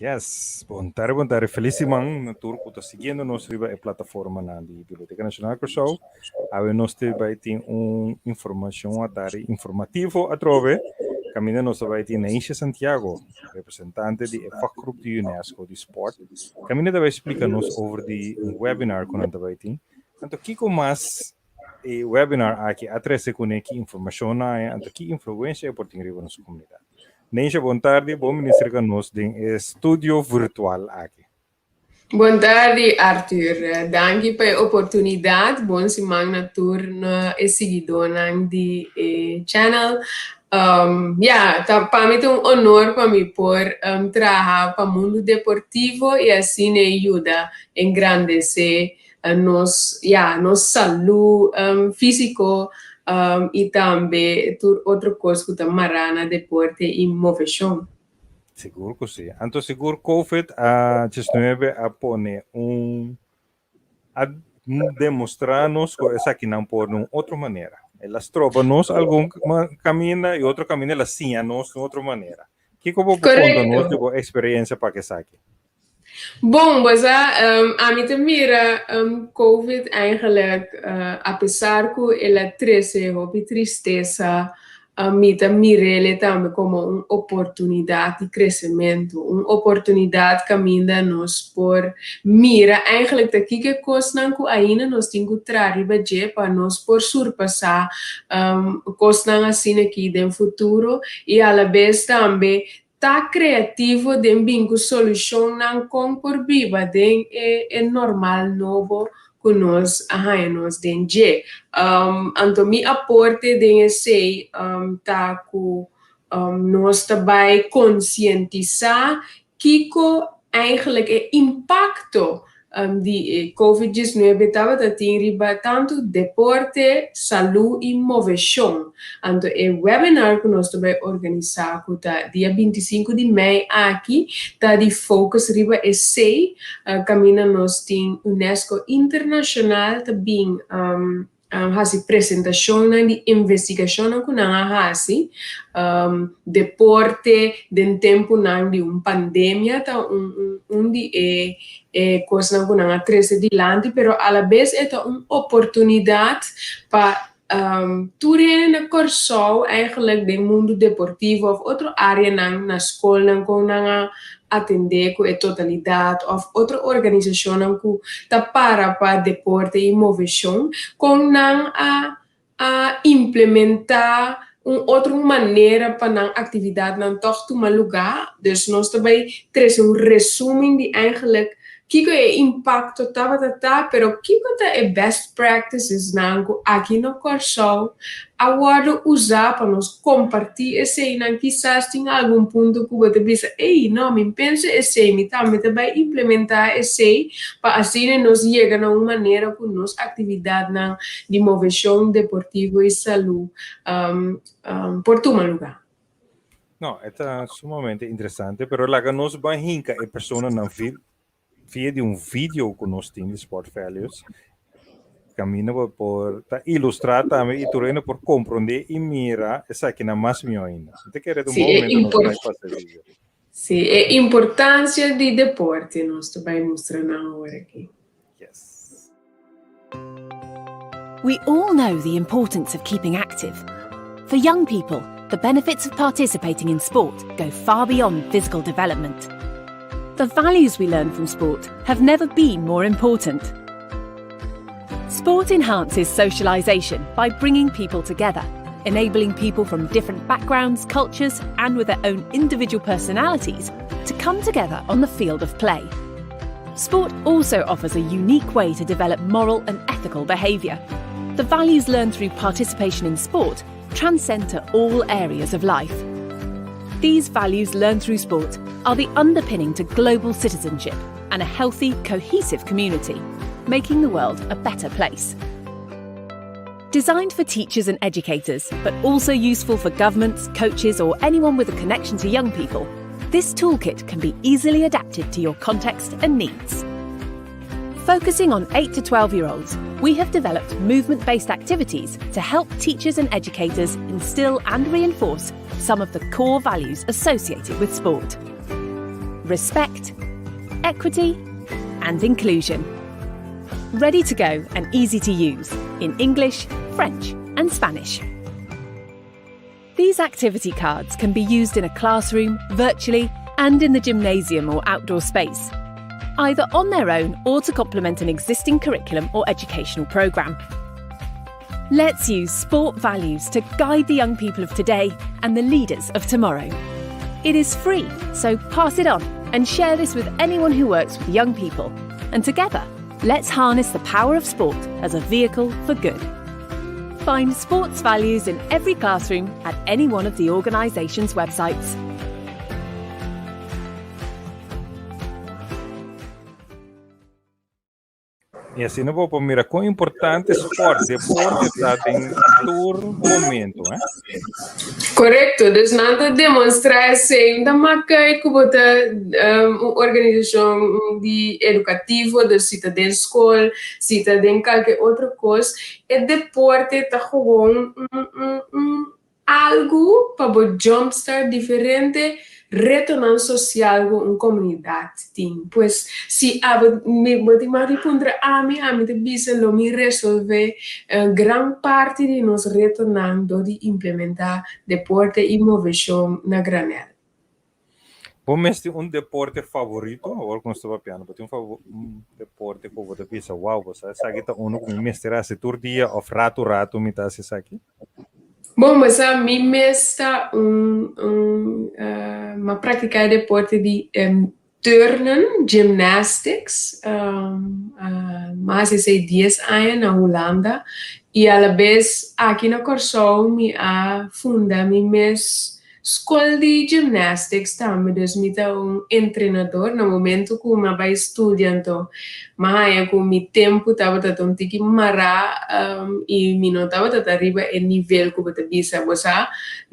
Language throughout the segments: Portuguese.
Yes, bom tarde. Felicimang na tour ko seguindo nós riba a plataforma na di Biblioteca Nacional Curaçao. Ave nós vai ter informação a dar informativo a trove. Caminha nós vai ter Neisha Santiago, representante de vakgroep de UNESCO de sport. Caminha vai explicar-nos over de webinar que nós vai ter. Então, Kiko mas webinar aqui a trece com que informação na então que influência por ter riba nossa comunidade. Neisha, boa tarde. Bom ministro conosco em estúdio virtual aqui. Boa tarde, Arthur. Danke pela oportunidade. Bom semana turno e seguidor de channel. Para mim é honor para mim por trabalhar para o mundo deportivo e assim ajuda a engrandecer nossa saúde físico e também outra coisa que marana deporte e movição. Seguro que sim. Então, seguro COVID-19 a pone a demonstrar-nos que essa aqui não por uma outra maneira. Elas trocam-nos algum caminho e outro caminho elas sim-nos de outra maneira. Que como conta-nos de experiência para que essa aqui? Bom, mas a mim também COVID eigenlijk, apesar que ela trouxe tristeza, a mim também também como uma oportunidade de crescimento, uma oportunidade que caminha-nos por mira, eigenlijk daqui que coisas que ainda nós temos que trazer para nós por surpassar coisas assim aqui no futuro e à la vez também tá criativo de bingo solução não com por viva de é normal novo que nós arranjamos de então me aporte de esse tá que nós também conscientizar que eigenlijk é impacto de COVID-19 estava a tanto deporte, saúde e movição. Então, o webinar que nós também organizamos dia 25 de maio aqui, está de focus riba esse caminho nós tem UNESCO Internacional também hasi apresentação de investigação que nós hasi deporte de tempo de uma pandemia tá de coisa que nós treze dilante, pero a la vez é uma oportunidade para toeren na Curaçao eigenlijk de mundo deportivo of outra área na escola com nang atender com a totalidade of outra organização que tá para deporte e movição com nang a implementar uma outra maneira para a atividade não toch tomar lugar. Dus nós também trazemos resumo de eigenlijk que é impacto pero que é best practices nango aqui no Curaçao agora usar para nós compartilhar esse não quizás tem algum ponto que você pensa não me pensa esse me também implementar esse para assim nós chegar a uma maneira que nossa atividade de movição deportiva e saúde por tomar lugar. Não, é sumamente interessante, pero lá que nós vai hinca a pessoa não via de vídeo que nós temos de Sport Values, camina por ilustrar também e turena por compreender e mira essa aqui na mais melhor ainda. Você quer um momento nós vai fazer isso. Sim, a importância de deporte nós também mostrando agora aqui. Yes. We all know the importance of keeping active. For young people, the benefits of participating in sport go far beyond physical development. The values we learn from sport have never been more important. Sport enhances socialisation by bringing people together, enabling people from different backgrounds, cultures, and with their own individual personalities to come together on the field of play. Sport also offers a unique way to develop moral and ethical behaviour. The values learned through participation in sport transcend to all areas of life. These values learned through sport are the underpinning to global citizenship and a healthy, cohesive community, making the world a better place. Designed for teachers and educators, but also useful for governments, coaches, or anyone with a connection to young people, this toolkit can be easily adapted to your context and needs. Focusing on 8 to 12-year-olds, we have developed movement-based activities to help teachers and educators instill and reinforce some of the core values associated with sport. respect, equity, and inclusion. Ready to go and easy to use in English, French, and Spanish. These activity cards can be used in a classroom, virtually, and in the gymnasium or outdoor space, either on their own or to complement an existing curriculum or educational programme. Let's use sport values to guide the young people of today and the leaders of tomorrow. It is free, so pass it on and share this with anyone who works with young people. And together, let's harness the power of sport as a vehicle for good. Find sports values in every classroom at any one of the organisation's websites. E assim não vou para mira quão importante deporte está em todo momento, né? Correto, dus nada demonstrar assim, da maca que bota uma organização de educativo, de cidadão escola, cidadão qualquer outra coisa, e deporte está gewoon algo para o jumpstart diferente, retornar social com uma comunidade, tem. Pois, se me responder a mim te bisa lo me resolver grande parte de nos retornando de implementar deporte e inovação na granel. Bom, mas tem deporte favorito, agora quando estou piano, tem deporte que você pensa, uau, você sabe que tá que me mestra se todo dia ou rato me tá se aqui. Bom, mas a mim está uma prática de deporte de turnen, gymnastics, mais de 10 anos na Holanda, e a la vez aqui na Corsol me funda minha escola de gymnastics também, dus me dá treinador no momento que eu vai estudando, mas com meu tempo estava tentando que marar e me não estava tentando arriba o nível que eu bisa, você,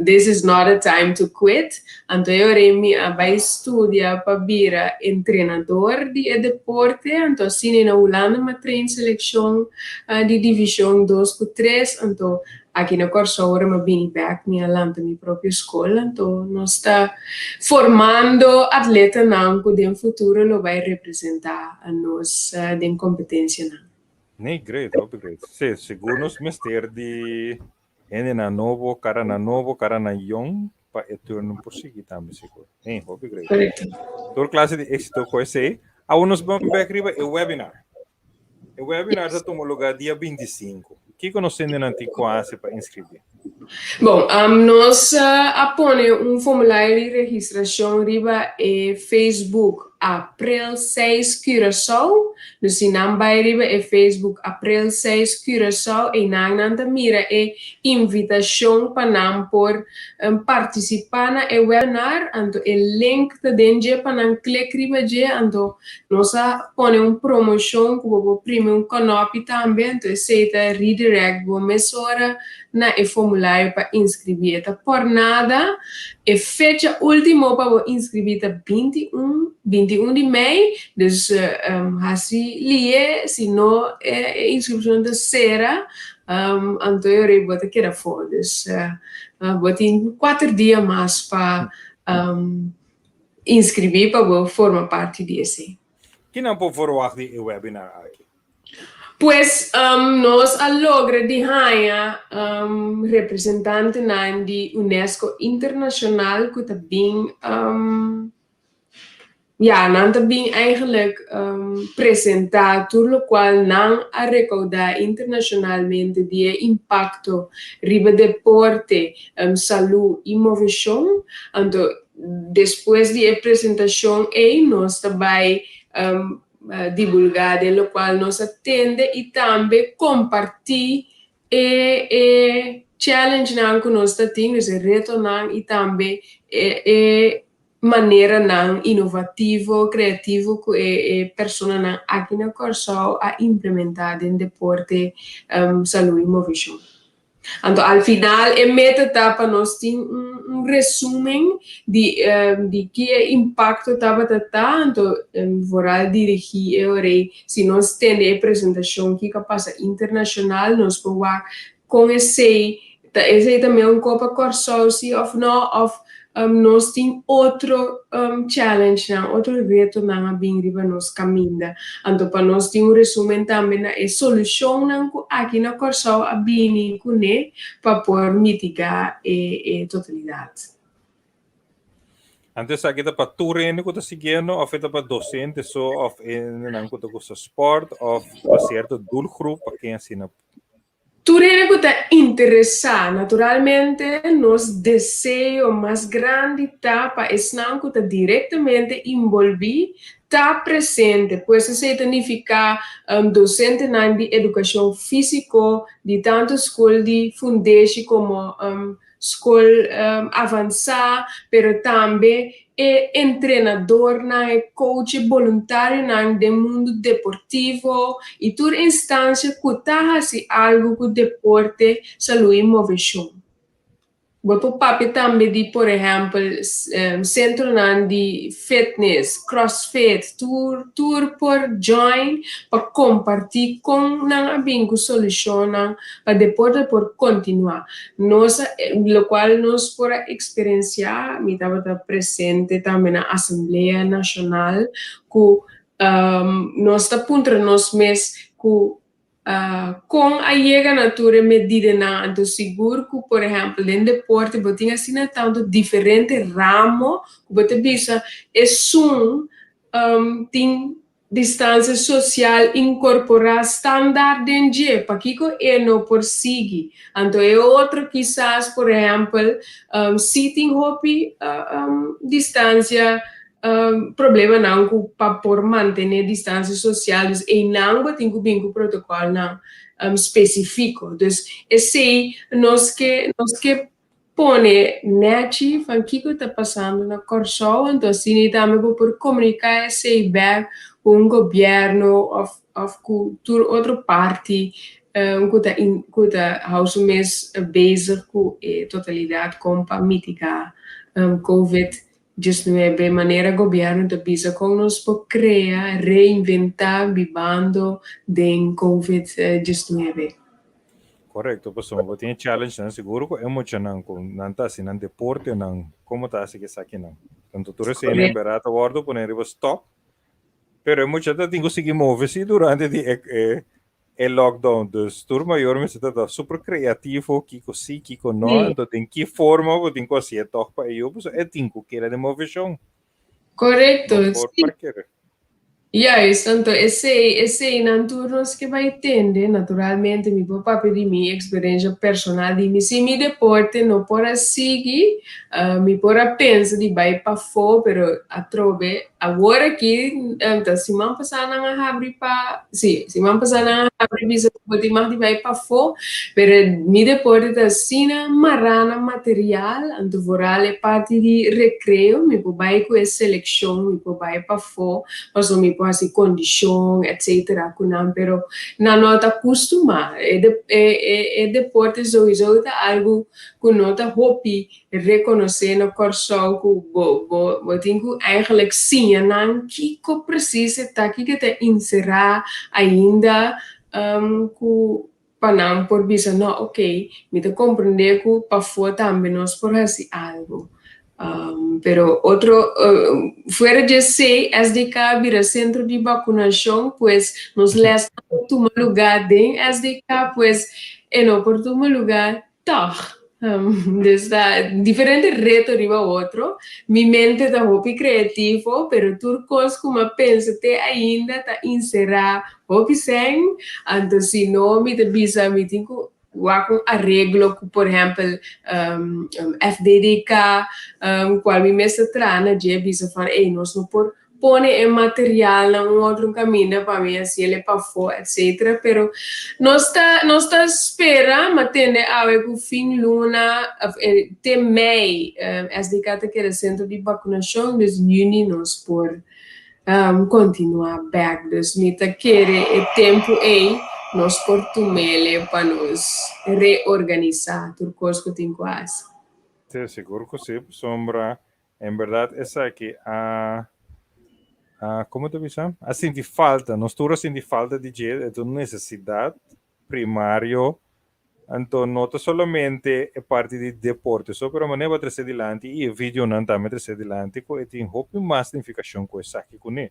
this is not a time to quit, então eu me vai estudar para virar treinador de deporte, então assim na Holanda me treino seleção de divisão 2 com 3, então aqui na Corsol eu vim back minha lanta minha própria escola, então nós está formando atleta não que no futuro lo vai representar a nós de competência não. Nee, great, great. Sim, seguro nos mestre de na novo, cara na young, para eterno por seguir também seguro. Nee, great. Correto. Toda classe de êxito que eu sei, a nós vamos ver o webinar. O webinar já tomou lugar dia 25. O que nós temos quase para inscrever? Bom, nós apone formulário de registração riba e Facebook April 6 Curaçao. Dus se não vai riba e Facebook April 6 Curaçao e não mira e invitação para não por participar na webinar. Então, o link da dentro para não clicar riba je. Então, nós apone promoção que o primeiro canopy também. Então, se redirect o mesora na formulário para inscrever. Por nada, a fecha última para inscrever é 21 de maio. Dus assim, lie, se não a inscrição de será, então eu vou ter que ir fora. Dus vou ter 4 dias mais para inscrever para formar parte desse. Que não pode forward o webinar aqui? Pues nós logra de ganhar representante de UNESCO Internacional que também não também eigenlijk apresentar tudo o qual não a recordar internacionalmente de impacto riba deporte, saúde e inovação. Então, depois de apresentação, nós também divulgar de lo qual nos atende e também compartilhar e challenge não que nós temos, reto não e também maneira não inovativa, criativa que pessoa não aqui na Corsol a implementar em deporte, saúde e inovação. Então, ao final, em meta etapa, nós temos resumen de que impacto estava tratando, vou dirigir se nós temos a apresentação que passa internacional, nós podemos conhecer também Copa Corsol, ou não, nós temos outro challenge, outro reto na bem riba nos caminho. Então, para nós ter resumo também na solução aqui na Corsol a bem para poder mitigar a totalidade. Antes aqui para turene que está seguindo, ou feita para docente, ou não que está sport, ou para certo doelgroep, para quem assina. Tudo que está interessado, naturalmente, nos desejos mais grande tá para não que está diretamente envolvido, está presente, pois isso significa docente na de educação física, de tanto escola de fundação como escola avançada, pero também treinador, coach voluntário no mundo deportivo e toda instância que está fazendo algo com o deporte, saúde e movição. O papel também de, por exemplo, centro de fitness, crossfit, tour por join, para compartilhar com a bingo solução para deporte por continuar. Nós, lo qual nós por experienciar, me estava presente também na Assembleia Nacional, que nós está punta nós mesmos com a chega natura medida na do seguro que por exemplo dentro do deporte você tem assim tanto diferente ramo que você bisa tem distância social incorporar standard em dia para que não por seguir então é outro quizás por exemplo sitting hobby distância problema não para por manter distância social e não tem que vir com protocolo não específico então esse nós que pone net van que está passando na Corsol então assim também por comunicar esse back com o governo ou com outra parte que está house mês bezig com a totalidade com para mitigar COVID de maneira governo da bisa com nós por criar, reinventar, vivendo de COVID-19. Correto, pessoal, você tem challenge, né? Seguro que é muito não, não está assim, não deporte, não, como está assim que saque não. Então, tu recém em berata guardo, poner stop, pero é muito já tem que seguir mover-se durante o lockdown, dus turma maior me está super criativo, kiko sim, kiko não, então tem que forma, você tem que fazer toch para eu, pues é tem que querer de mover-se. Correto, sim. Yes, então esse turnos que vai tender, naturalmente, me vou papel de minha experiência personal de mim, se me deporte não pode seguir, me pode pensar de vai para fora, pero a trove agora aqui, então se man passar na abre para, sim, se man passar na abre visa pode mais de vai para fora, pero me deporte da sina marana material, então voral é parte de recreio, me vou vai com essa seleção, me vou vai para fora, mas me pode condição, etc. Pero não está acostumado. Deporte sowieso é algo que não está hobby reconhecer no corso que tem que eigenlijk sim, não que precisa estar que te inserir ainda para não por bisa não, ok, me te compreender que para fora também nós por fazer algo. Pero fuera de ser SDK vira centro de vacunação, pues nos leva a tomar lugar de SDK, pues não por tomar lugar, tá. Diferente reto riba outro, mi mente está hobby criativo, pero turcos como pensa te ainda está inserar hobby sem, então se não me te bisa me tenho com arreglo, por exemplo, FDDK, qual me messa trana, de bisa fan, nós não por pone material em outro caminho para mim, assim, ele para fora, etc. Pero nós está espera, mas tende a ver que o fim luna, tem mei, SDK que é o centro de vacunação, dos juni nós por continuar back, dos mita querer tempo nós portumele para nos reorganizar tudo coisa que tem quase. Sí, seguro que sí, sombra. En verdad, esa aqui, como te dicen? Assim de falta, nós todos assim de falta de jeito, é uma necessidade primário Então, não solamente é parte de deporte, só para maneira para trazer adiante e o vídeo não também trazer adiante, que tem roupa mais significação com essa aqui com ele.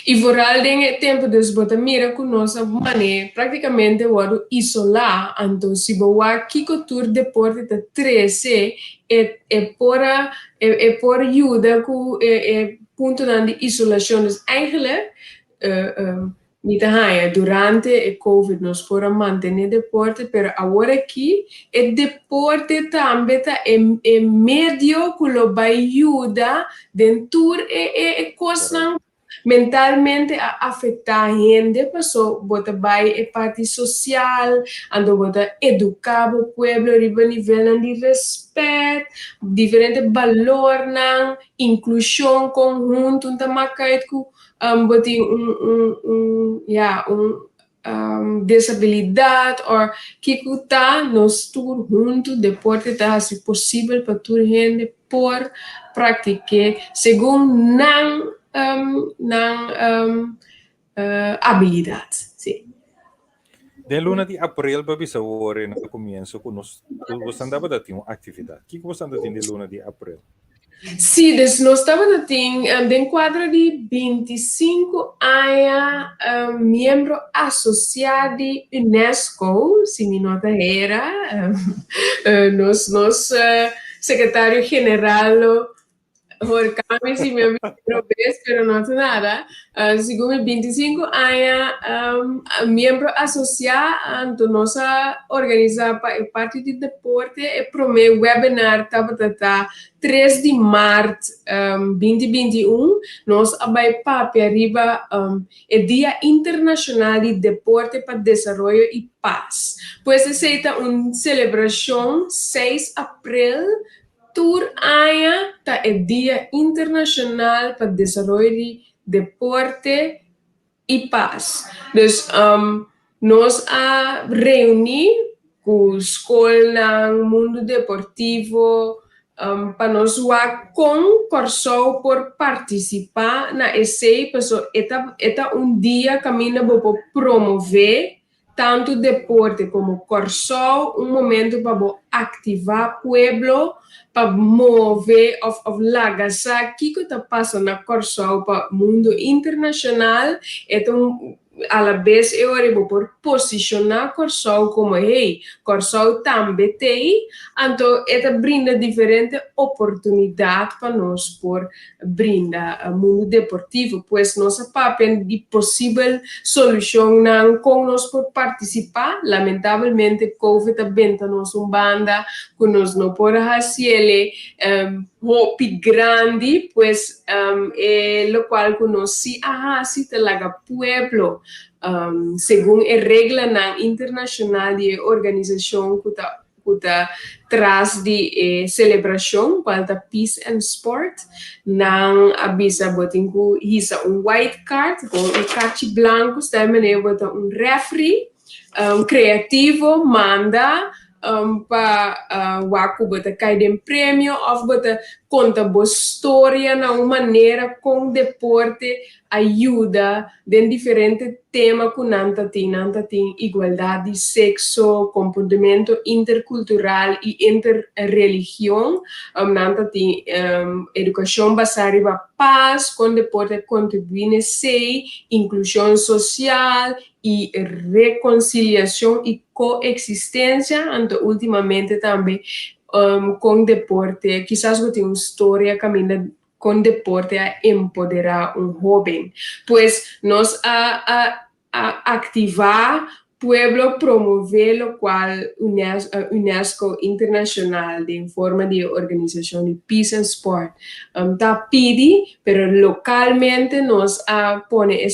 E vooral dingen tempo dus bota mira com nossa mané praticamente wadu isolar então se boa kiko tour deporte ta 13 por ajuda com ponto dan de isolação dus eigenlijk niet durante a Covid nos fora manter deporte, pero agora aqui o deporte também tá é medio que lo vai ajudar dentro coisa mentalmente a afetar a gente, passou bota vai a parte social, ando bota educar o pueblo riba nível de respeito, diferente valor não, inclusão conjunto, então macait que boti disabilidade ou que tá nos tour junto deporte tá se possível para toda gente por praticar segundo habilidade, sim. De luna de abril para bisa hora no começo com nós você andava da tinha uma atividade. O que você andava de luna de abril? Sim, nós estávamos em quadro de 25 anos, membro associado de Unesco, se me nota era, nós secretário-geral Jorge Camis e meu vez, pero não tem nada. Segundo 25 anos, membro associado, então nós organizamos parte de deporte e promete webinar tá 3 de março 2021, nós vai para arriba é Dia Internacional de Deporte para Desenvolvimento e Paz. Pois aceita uma celebração 6 de abril Tour AIA tá é Dia Internacional para Desenvolvimento de Deporte e Paz. Então, nós a reunir com a escola no mundo deportivo para nós com corso por participar na ESEI, pessoal, é um dia que caminha para promover tanto deporte como corso, momento para ativar o pueblo, para mover lagasa, que está passando na corso para o mundo internacional, então a la vez eu arrivo por posicionar Corso como Corso também tem, então ela brinda diferente oportunidade para nós por brindar o mundo deportivo, pois nossa papel de possível solução não com nós por participar, lamentavelmente Covid também nós banda que nós não podemos fazer hopi grande, pues lo cual conocí si te laga pueblo, según a regla internacional de organización que tras de celebração, qualta Peace and Sport, não avisa botin ku hisa white card, com carte blanco, também bota referee, criativo, manda, para waku bota cai de prêmio ou bota conta boa história na uma maneira com deporte ajuda de diferente tema que nanta tem igualdade de sexo, comportamento intercultural e interreligião, nanta tem educação baseada em paz, com deporte contribui sei inclusão social e reconciliação e coexistência, então ultimamente também com deporte, quizás eu tenho uma história caminhando com deporte a empoderar jovem, pois nós a ativar pueblo promover o qual UNESCO Internacional de forma de organização de Peace and Sport tá pede, pero localmente nós pone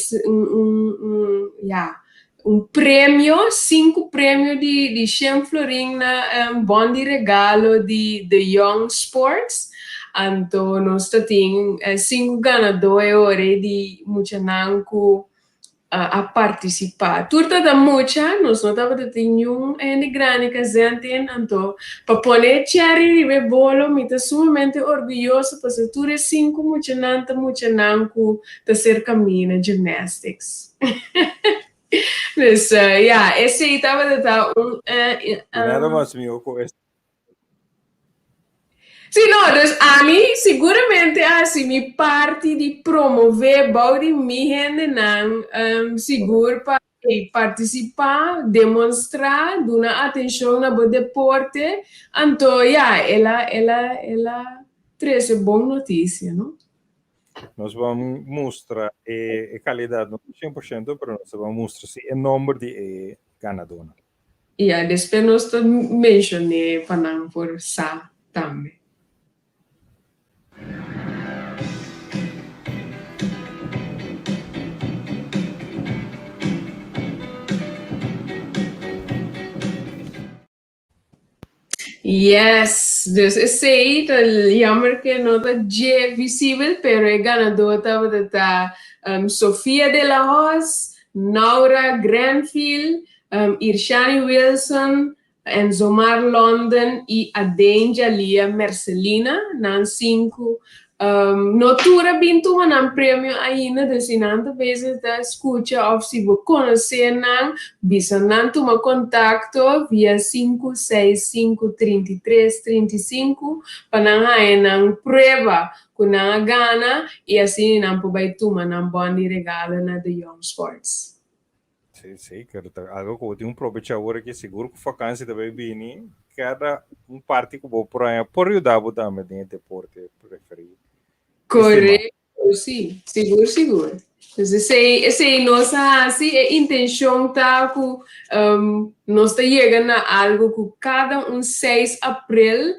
prêmio, 5 prêmios de 100 florin na bom de regalo de Young Sports. Então, nós temos 5 ganhadores de Muchananco a participar. Turta da mucha, nós não estávamos tendo de grande casante, então, para poner cherry e bolo, me está sumamente orgulhoso, porque tu é 5 Muchananco, de ser caminho gymnastics. Dus ja, esse estava de tal Nada mais meu com esse. Sim, não, dus a mim, seguramente, assim, mi parte de promover, body mi gente, não, seguro para participar, demonstrar, dar atenção na bo deporte, então, yeah, ela traz boa notícia, não? Nós vamos mostrar a qualidade não 100%, mas nós vamos mostrar se o número de ganador. Yeah, depois nós mencionei para por sa também. Yes, dus esse aí tá jammer que não tá visível, pero é ganador tá Sofia de la Hoz, Naura Granfield, Irshani Wilson, Enzomar London e Adenja Lia Mercelina, nan cinco. Notura bintu manam prêmio ainda, desinando vezes da escuta of se você conhecer nan, bisa nan toma contato via 565 33 35 para nan prova com nan gana e assim nan pobai tuma nan boni regalo na The Young Sports. Sim, quero algo que eu tenho agora que seguro que vacância também vem, cada parte que vou por aí, por ajudar a também dentro de deporte preferido. Correto, sim, seguro. Então, esse aí, nossa assim, intenção tá com, nós está chegando a algo que cada 6 de abril,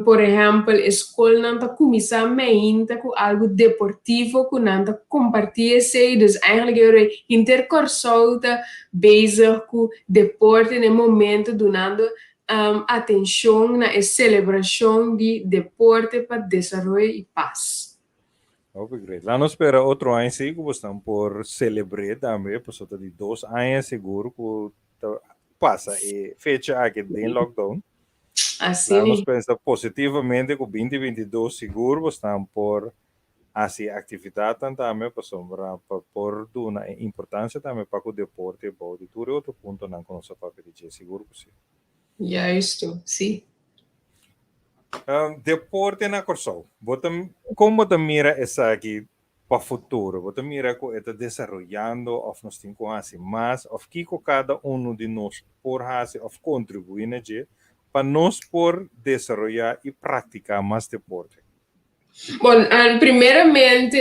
por exemplo, a escola não está começando ainda com algo deportivo, que não está compartilhando esse, então, eigenlijk é intercursal tá bezig com deporte no momento, dando atenção na celebração de deporte para desenvolvimento e paz. Great. Lá nós espera outro ano sim, que estamos por celebrar também, por solta de 2 anos seguro que passa e fecha aqui em lockdown. Assim. Lá nós pensa positivamente que 2022 seguro estamos por assim atividade também para sombra por uma importância também para o deporte, para o tudo outro ponto não conosco para pedir seguro que sim. Já estou, sim. Deporte na Corsol. Como te mira essa aqui para o futuro? Você mira que está desenvolvendo, ou nós temos que mais, ou que cada de nós por fazer, ou contribuir para nós por desenvolver e praticar mais deporte? Bom, primeiramente,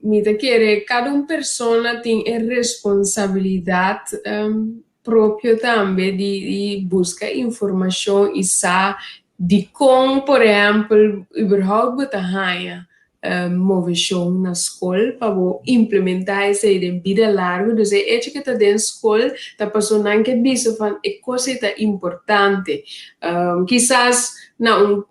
me querer cada pessoa tem a responsabilidade própria também de buscar informação e saber de como, por exemplo, überhaupt ganha movição na escola para implementar isso em vida larga. Então, é que está dentro da escola, está passando que bisa van é coisa importante. Quizás não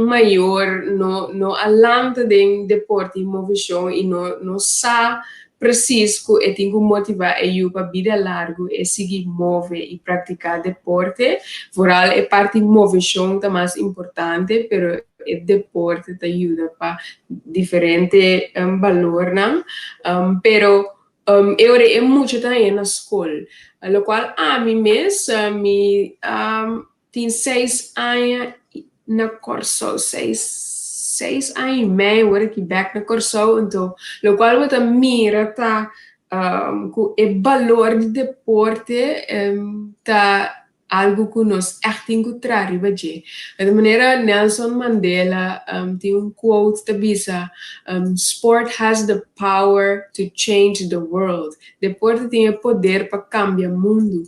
maior no alanta de deporte e movição e no sa preciso e tem que motivar eu para vida larga e seguir mover e praticar deporte. Vooral é parte movição tá mais importante, pero o deporte te ajuda para diferente valor, não? Pero eu é muito também na escola, lo qual a mim mesmo tem 6 anos na Corsol, 6 anos e meio, agora que back na Corsol, então, lo qual você mira tá com o valor de deporte tá algo que nós echt encontrar de maneira Nelson Mandela tem quote que diz sport has the power to change the world. Deporte tem o poder para cambiar o mundo.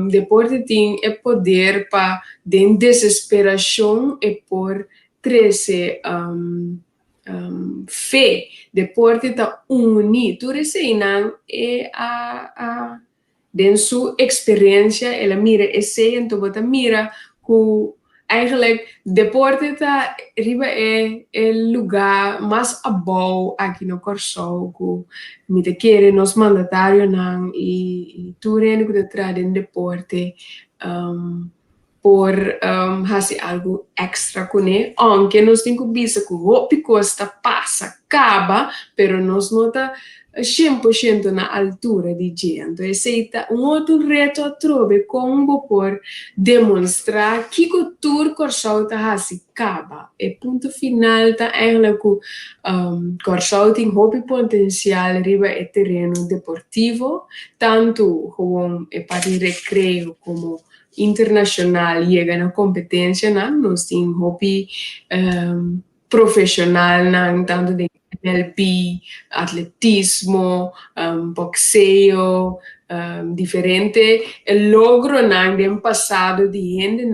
Deporte tem o poder para de desesperação e por trazer fé. Deporte está unido. Tudo isso é den sua experiência, ela mira esse, então você mira que eigenlijk deporte tá riba é o lugar mais abau aqui no Corsol, que me te quer nos mandatários não e tudo que te traz em deporte por hacer algo extra con él, aunque nos tenemos que ver que o costa passa, acaba, pero nos nota 100% na altura di gente. Esse é outro reto a trobe como por demonstrar que o tour Corsau tá assim acaba. E ponto final tá eigenlijk Corsau tem hobby potencial riba é terreno deportivo, tanto como é para recreio como internacional chega na competência, nós temos hobby profissional, tanto de MLB, atletismo, boxeo, diferente. El logro del pasado de gente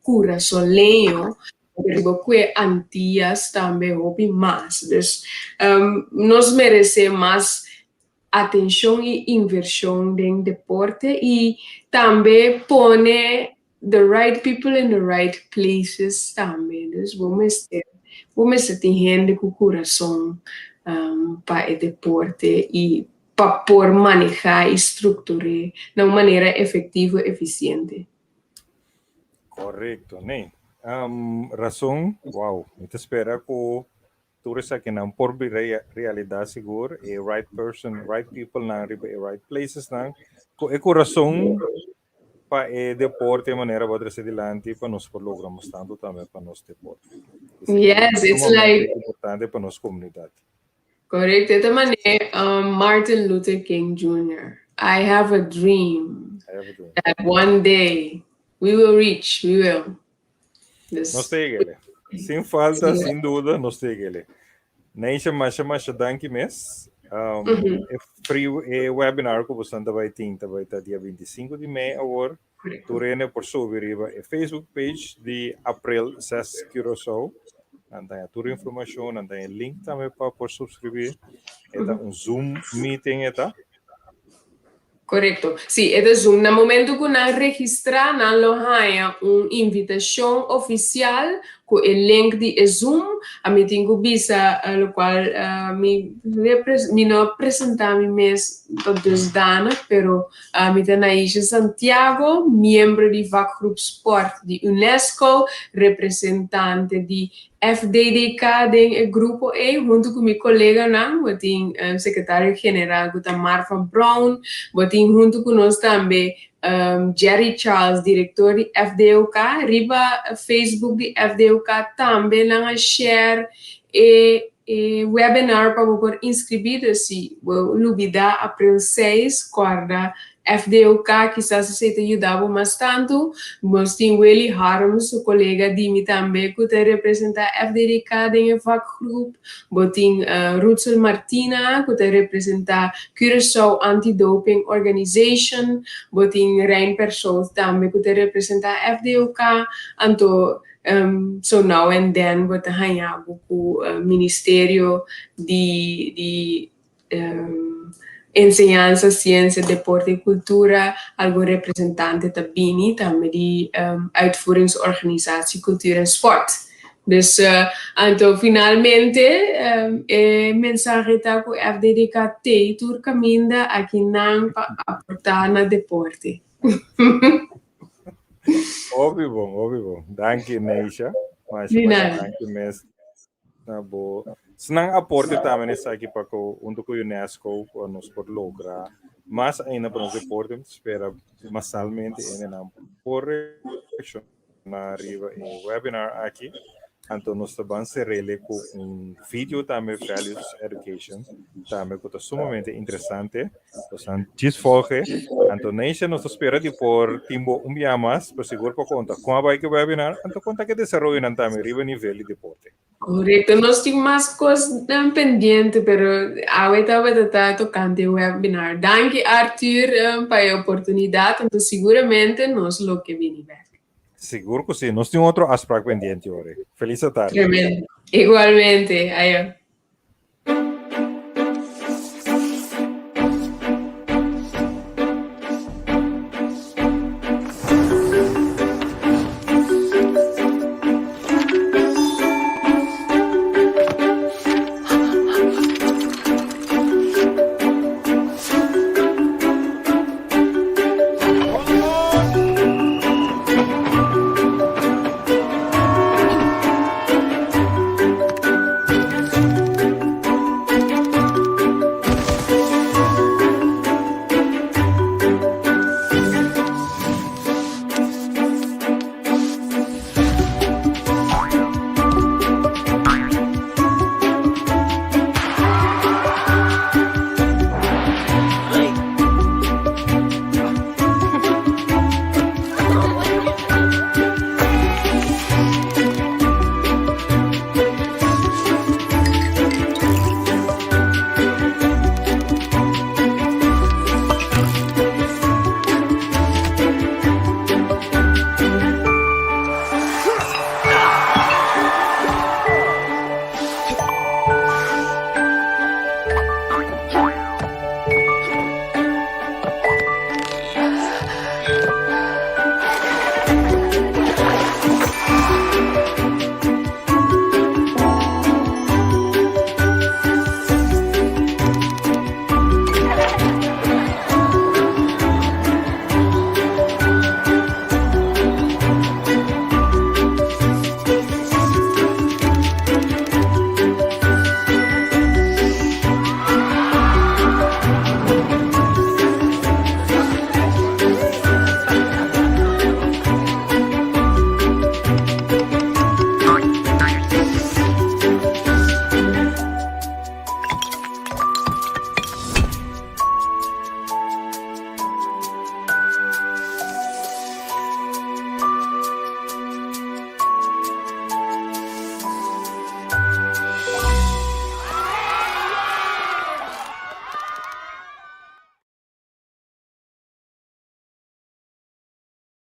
cura soleño, pero que antias también hobby más. Dus, nos merece más atención y inversión en deporte y también pone the right people in the right places también. Dus vamos a ter gente com coração para o deporte e para poder manejar e estruturar de uma maneira efetiva e eficiente. Correcto, né? Razão, wow, me espera que tu essa que não por realidade segura, e right person, right people na right places na, é coração para o deporte de maneira para trazer adiante para nós logramos tanto também para nosso deporte. Yes, it's like importante para nossa comunidade. Correct. Esta maneira, Martin Luther King Jr. I have a dream that one day we will reach. We will. Nós temos ele. Sem falta, sem dúvida, nós temos ele. Neisha, mas danke mes. Free webinar que você vai ter dia 25 de maio agora. Turene por subir a Facebook page de April 6 Curaçao. Andai toda a informação, andai link também para por subscrever. É Zoom meeting Correcto. Sí, es Zoom. En el momento que nos registramos, nos hay una invitación oficial con el link de Zoom. A mí tengo visa, lo cual me no presenta mi mes dos danos, pero me tengo Aisha Santiago, miembro de vakgroep Sport de UNESCO, representante de FDDK del grupo E, junto con mi colega, secretario general, Marfa Brown, junto con nosotros también Jerry Charles, director de FDOK, arriba Facebook de FDOK también a share webinar para poder inscrever-se. Lubida, April 6, guarda FDOK, quizás se te ayudava mais tanto, mas tem Willy Harms, o colega Dimi também, que te representa FDDK em vakgroep, tem Rutsel Martina, que te representa Curaçao Anti-Doping Organization, tem Rein Persoon também, que te representa FDOK, então, so now and then, we hebben het Ministério de Enseñanza, Ciência, Deporte e Cultura, algo representante da BINI, também de Uitvoeringsorganisatie Cultuur en Sport. Dus, então, finalmente, mensagem está com o FDDK tur caminho aqui não para aportar no deporte. Óbvio bom. Danke, Neisha. Mas danke mesmo. Na boa. Senang aporte também nessa aqui para o UNESCO para nos por lograr, mas ainda para o deporte espera massalmente ainda não por na arriba em webinar aqui. Então nós também seremos com vídeo também Values Education também que é sumamente interessante. Então desfoque. Então nesse nós espera de por tempo dia mais para seguro para conta com a vai que webinar. Então conta que desenvolvimento também arriba nível de deporte. Correcto, nós temos mais coisas pendientes, mas ahorita está tocando o webinar. Danke, Arthur, para a oportunidade, então seguramente nós lo que viene. Seguro que sim, nós temos outro aspecto pendiente hoje. Feliz tarde. Tremendo. Igualmente, aí.